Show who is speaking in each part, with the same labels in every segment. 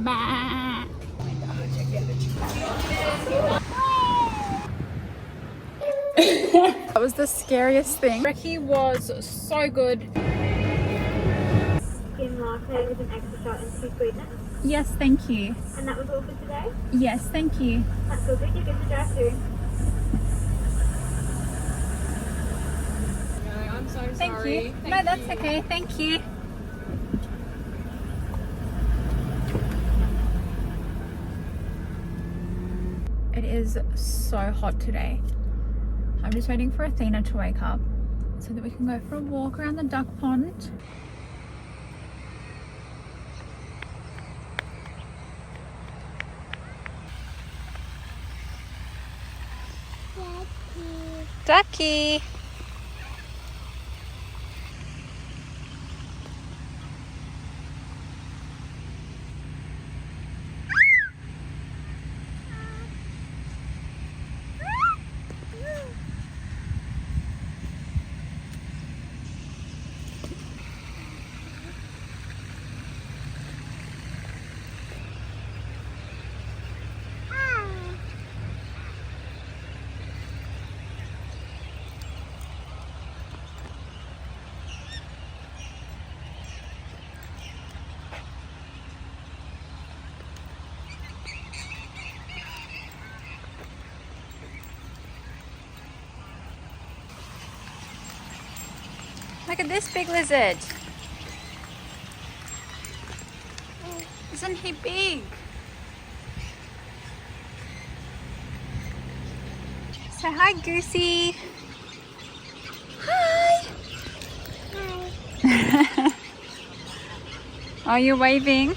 Speaker 1: Bah. That was the scariest thing. Ricky was so good.
Speaker 2: Skim latte with an extra shot and 2 sweetness.
Speaker 1: Yes, thank you.
Speaker 2: And that was all for today?
Speaker 1: Yes, thank you.
Speaker 2: That's all good. You're good to drive through.
Speaker 3: No, I'm so
Speaker 1: Thank
Speaker 3: sorry.
Speaker 1: you. No, that's okay. Thank you. It is so hot today. I'm just waiting for Athena to wake up so that we can go for a walk around the duck pond. Ducky. Look at this big lizard. Isn't he big? Say hi, Goosey. Hi. Hi. Are you waving?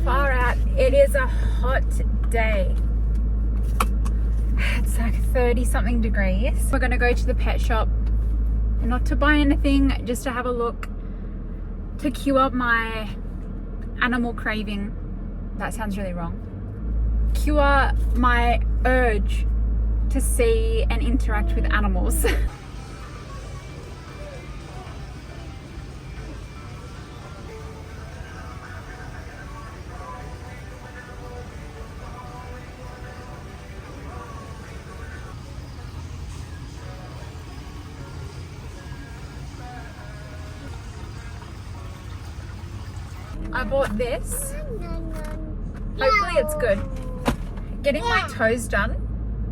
Speaker 1: Far out. It is a hot day. It's like 30 something degrees. We're gonna go to the pet shop, not to buy anything, just to have a look, to cue up my animal craving. That sounds really wrong. Cure my urge to see and interact with animals. I bought this. Hopefully it's good. Getting my toes done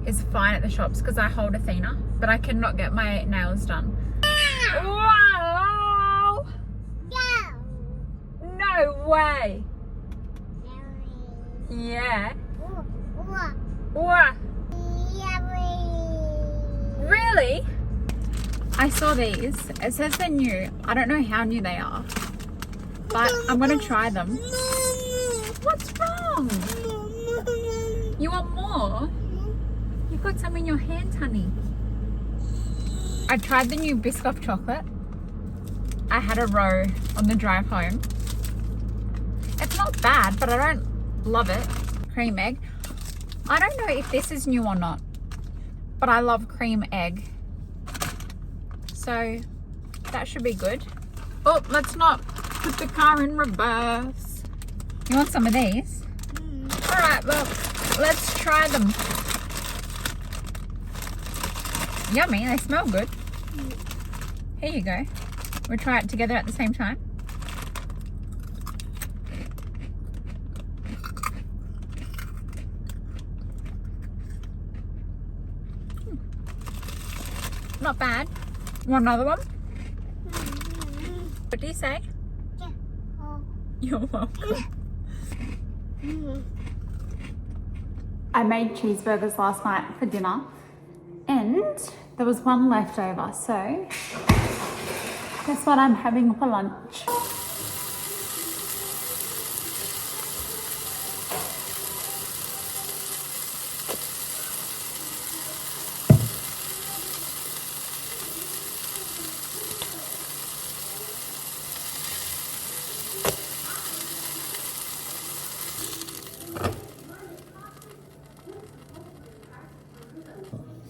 Speaker 1: is fine at the shops because I hold Athena, but I cannot get my nails done. Wow! No way! Yeah. What? Really? I saw these. It says they're new. I don't know how new they are, but I'm gonna try them. What's wrong? You want more? You've got some in your hand, honey. I tried the new Biscoff chocolate. I had a row on the drive home. It's not bad, but I don't love it. Cream egg. I don't know if this is new or not, but I love cream egg. So that should be good. Oh, let's not put the car in reverse. You want some of these? All right, well, let's try them. Yummy, they smell good. Here you go. We'll try it together at the same time. Not bad. Want another one? What do you say? Yeah. Oh. You're welcome. I made cheeseburgers last night for dinner and there was one left over, so guess what I'm having for lunch?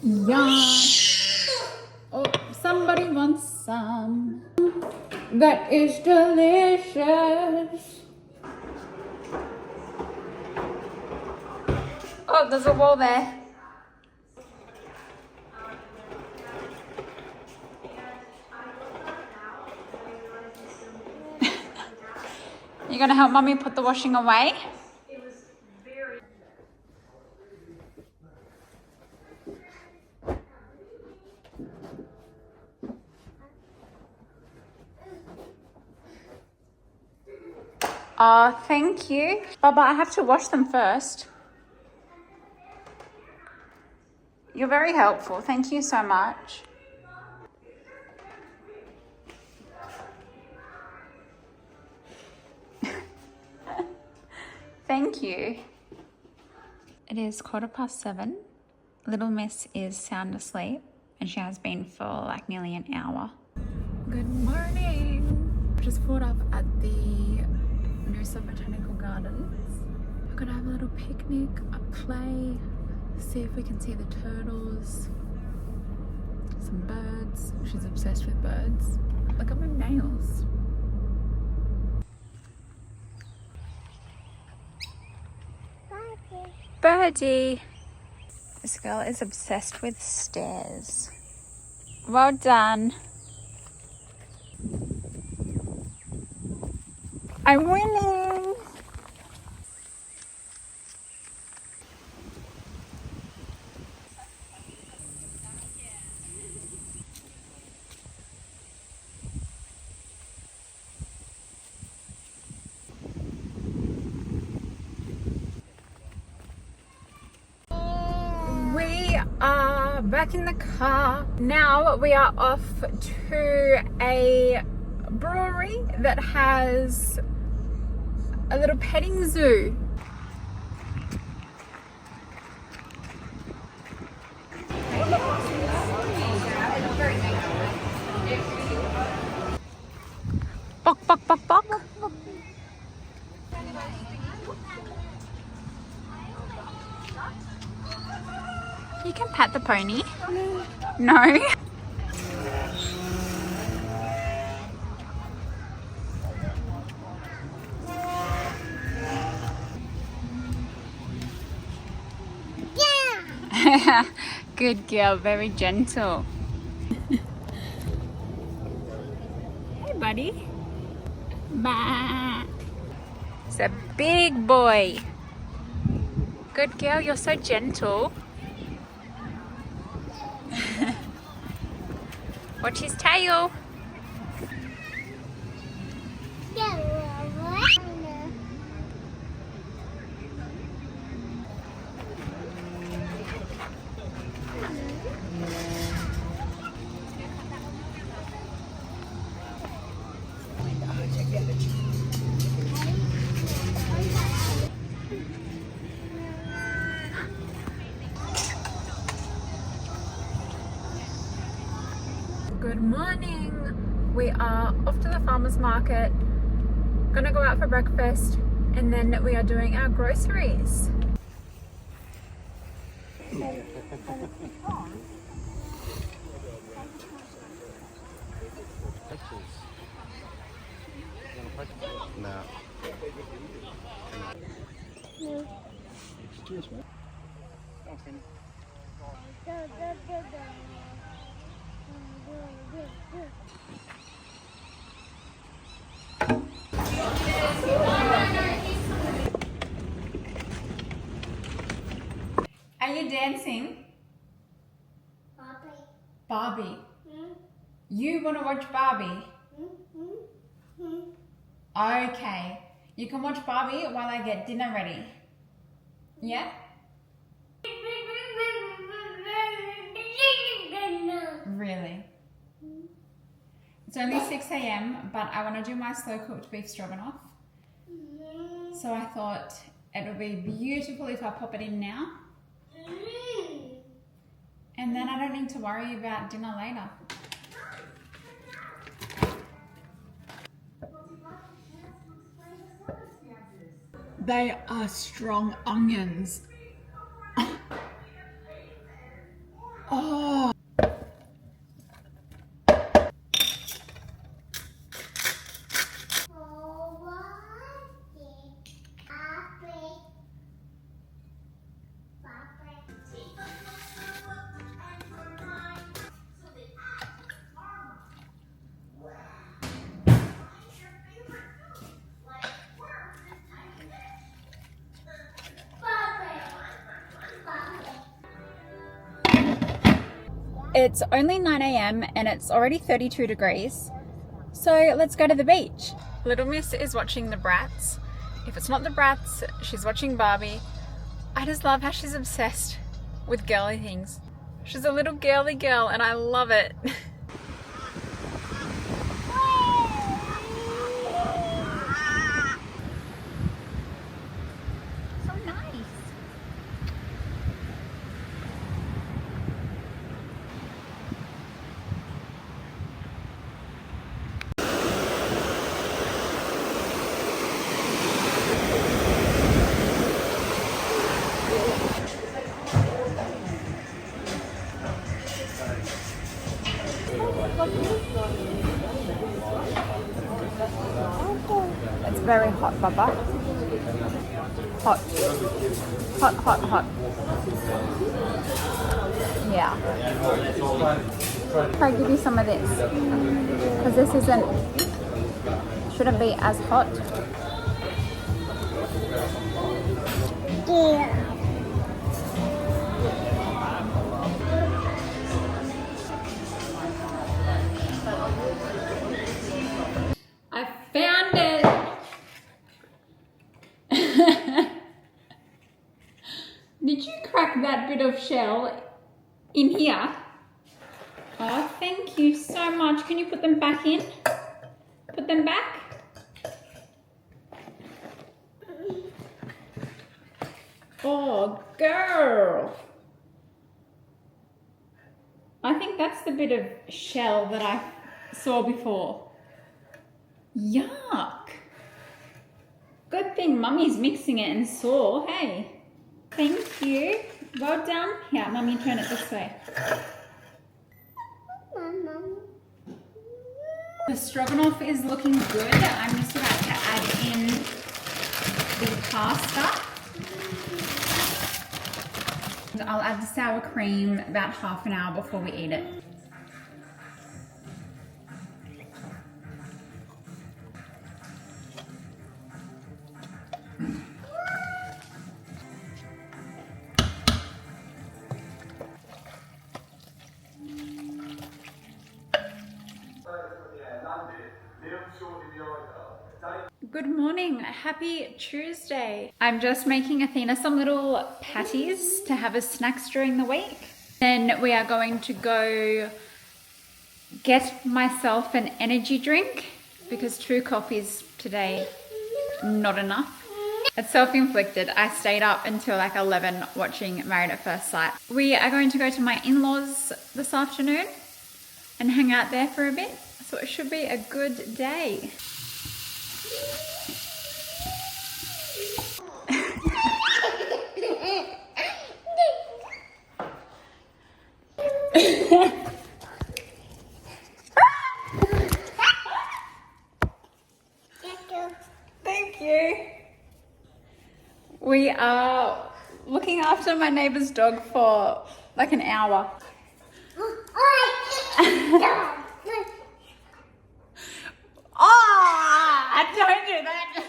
Speaker 1: Yeah. Oh, somebody wants some. That is delicious. Oh, there's a wall there. You gonna help Mummy put the washing away? Oh, thank you. Baba, I have to wash them first. You're very helpful. Thank you so much. Thank you. It is 7:15. Little Miss is sound asleep and she has been for like nearly an hour. Good morning. Just pulled up at the Noosa Botanical Gardens. We're gonna have a little picnic, a play, see if we can see the turtles, some birds. She's obsessed with birds. Look at my nails. Birdie. This girl is obsessed with stairs. Well done. I'm winning. We are back in the car. Now we are off to a brewery that has a little petting zoo. Bok, bok, bok, bok. You can pat the pony. No. Yeah. Good girl, very gentle. Hey, buddy. Bah. It's a big boy. Good girl, you're so gentle. Watch his tail. Good morning. We are off to the farmer's market, gonna go out for breakfast, and then we are doing our groceries.
Speaker 3: No. Excuse me.
Speaker 1: Are you dancing? Barbie. You want to watch Barbie? Okay. You can watch Barbie while I get dinner ready. Yeah? Really? It's only 6 a.m, but I want to do my slow cooked beef stroganoff. So I thought it would be beautiful if I pop it in now. And then I don't need to worry about dinner later. They are strong onions. Oh. It's only 9 a.m. and it's already 32 degrees. So let's go to the beach. Little Miss is watching the Bratz. If it's not the Bratz, she's watching Barbie. I just love how she's obsessed with girly things. She's a little girly girl and I love it. So nice. It's very hot, Baba. Hot. Hot, hot, hot. Yeah. If I give you some of this, because this shouldn't be as hot. Yeah. I found it. Did you crack that bit of shell in here? Oh, thank you so much. Can you put them back in? Put them back. Oh, girl. I think that's the bit of shell that I saw before. Yuck. Good thing Mummy's mixing it and saw, hey. Thank you. Well done. Here, Mummy, turn it this way. The stroganoff is looking good. I'm just about to add in the pasta. I'll add the sour cream about half an hour before we eat it. Good morning, happy Tuesday. I'm just making Athena some little patties to have as snacks during the week. Then we are going to go get myself an energy drink because 2 coffees today, not enough. It's self-inflicted. I stayed up until like 11 watching Married at First Sight. We are going to go to my in-laws this afternoon and hang out there for a bit. So it should be a good day. Thank you. We are looking after my neighbor's dog for like an hour. Oh, don't do that.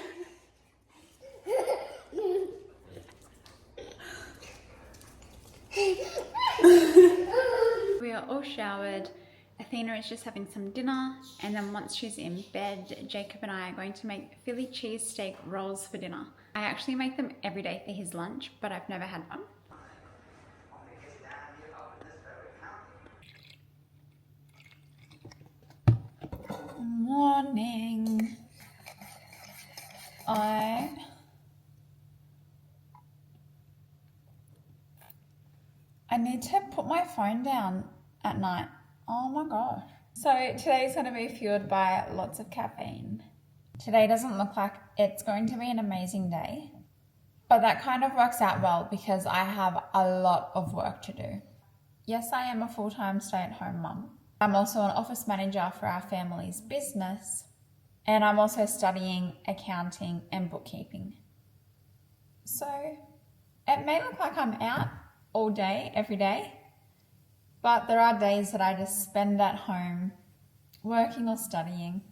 Speaker 1: We are all showered. Athena is just having some dinner, and then once she's in bed, Jacob and I are going to make Philly cheesesteak rolls for dinner. I actually make them every day for his lunch, but I've never had one. Morning. I need to put my phone down at night. Oh my gosh. So today's going to be fueled by lots of caffeine. Today doesn't look like it's going to be an amazing day. But that kind of works out well because I have a lot of work to do. Yes, I am a full-time stay-at-home mum. I'm also an office manager for our family's business, and I'm also studying accounting and bookkeeping. So it may look like I'm out all day, every day, but there are days that I just spend at home working or studying.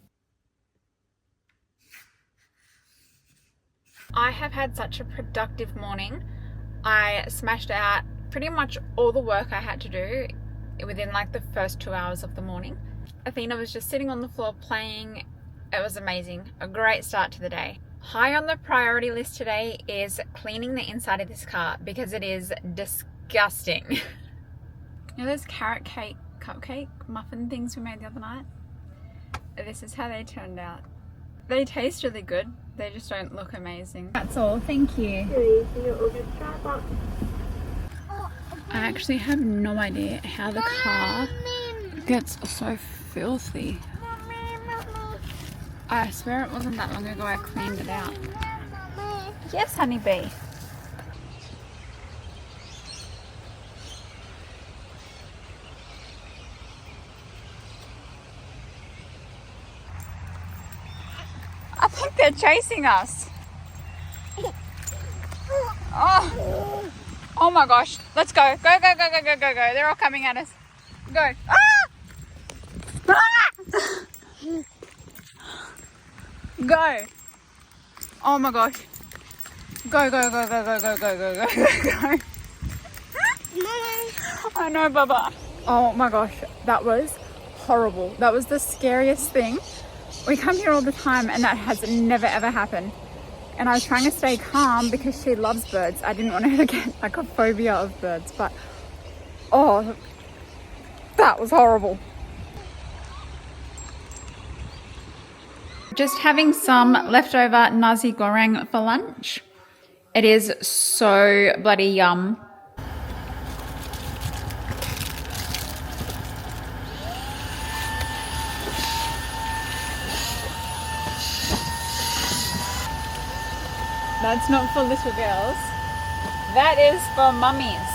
Speaker 1: I have had such a productive morning. I smashed out pretty much all the work I had to do within like the first 2 hours of the morning. Athena was just sitting on the floor playing. It was amazing. A great start to the day. High on the priority list today is cleaning the inside of this car because it is disgusting. You know those carrot cake cupcake muffin things we made the other night? This is how they turned out. They taste really good. They just don't look amazing. That's all. Thank you. I actually have no idea how the car gets so filthy. I swear it wasn't that long ago I cleaned it out. Yes, honeybee. I think they're chasing us. Oh my gosh. Let's go. Go, go, go, go, go, go, go. They're all coming at us. Go. Ah! Ah! Go. Oh my gosh. Go, go, go, go, go, go, go, go, go, go. I know, Bubba. Oh my gosh. That was horrible. That was the scariest thing. We come here all the time and that has never ever happened. And I was trying to stay calm because she loves birds. I didn't want her to get like a phobia of birds, but oh, that was horrible. Just having some leftover nasi goreng for lunch. It is so bloody yum. That's not for little girls. That is for mummies.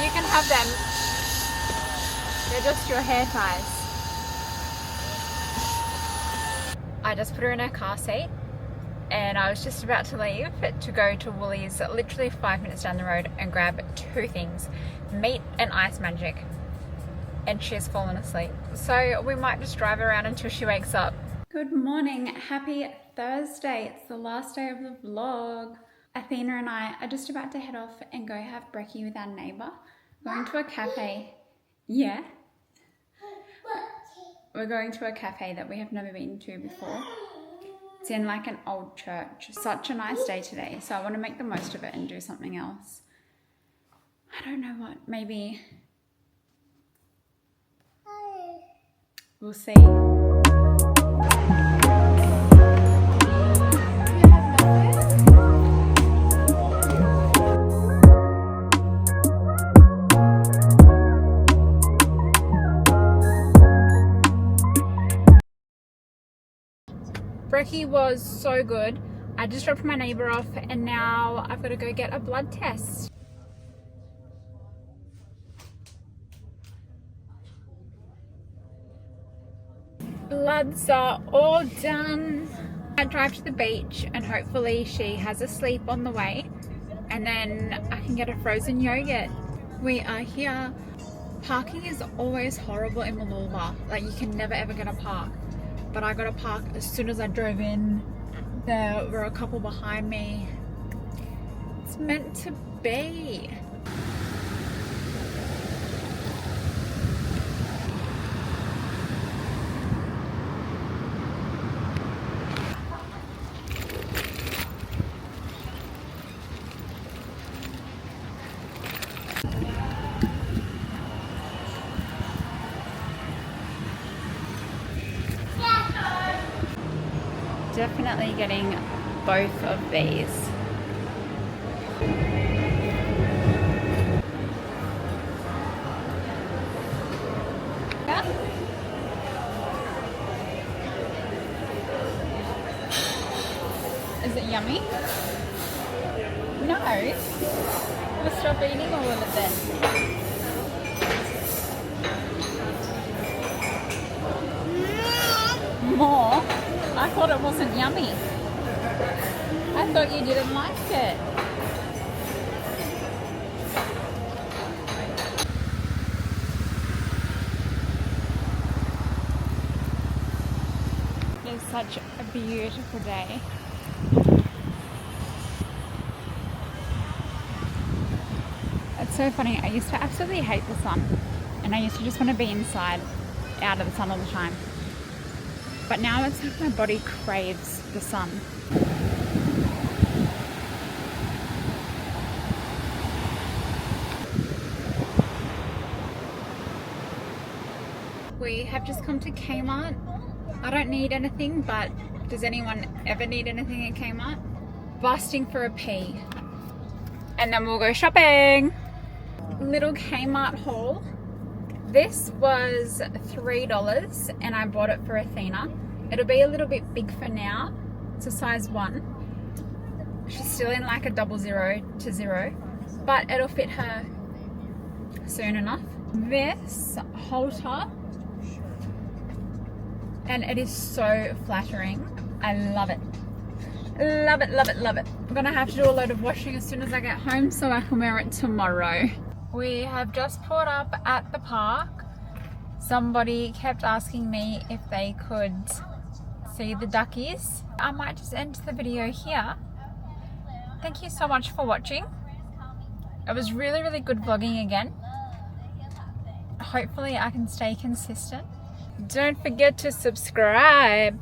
Speaker 1: You can have them. They're just your hair ties. I just put her in her car seat and I was just about to leave to go to Woolies literally 5 minutes down the road and grab two things, meat and ice magic. And she's fallen asleep. So we might just drive around until she wakes up. Good morning, happy Thursday. It's the last day of the vlog. Athena and I are just about to head off and go have brekkie with our neighbour. Going to a cafe. Yeah? We're going to a cafe that we have never been to before. It's in like an old church. Such a nice day today, so I want to make the most of it and do something else. I don't know what, maybe. We'll see. Brekkie was so good. I just dropped my neighbour off and now I've got to go get a blood test. Bloods are all done. I drive to the beach and hopefully she has a sleep on the way and then I can get a frozen yogurt. We are here. Parking is always horrible in Mooloolaba. Like you can never ever get a park. But I got a park as soon as I drove in. There were a couple behind me. It's meant to be. Definitely getting both of these. Is it yummy? No. We'll stop eating all of it then. More? I thought it wasn't yummy. I thought you didn't like it. It's such a beautiful day. It's so funny. I used to absolutely hate the sun, and I used to just want to be inside, out of the sun all the time. But now it's like my body craves the sun. We have just come to Kmart. I don't need anything, but does anyone ever need anything at Kmart? Busting for a pee. And then we'll go shopping. Little Kmart haul. This was $3 and I bought it for Athena. It'll be a little bit big for now. It's a size 1. She's still in like a 00 to 0, but it'll fit her soon enough. This halter, and it is so flattering. I love it. Love it, love it, love it. I'm gonna have to do a load of washing as soon as I get home so I can wear it tomorrow. We have just pulled up at the park. Somebody kept asking me if they could see the duckies. I might just end the video here. Thank you so much for watching. It was really, really good vlogging again. Hopefully I can stay consistent. Don't forget to subscribe.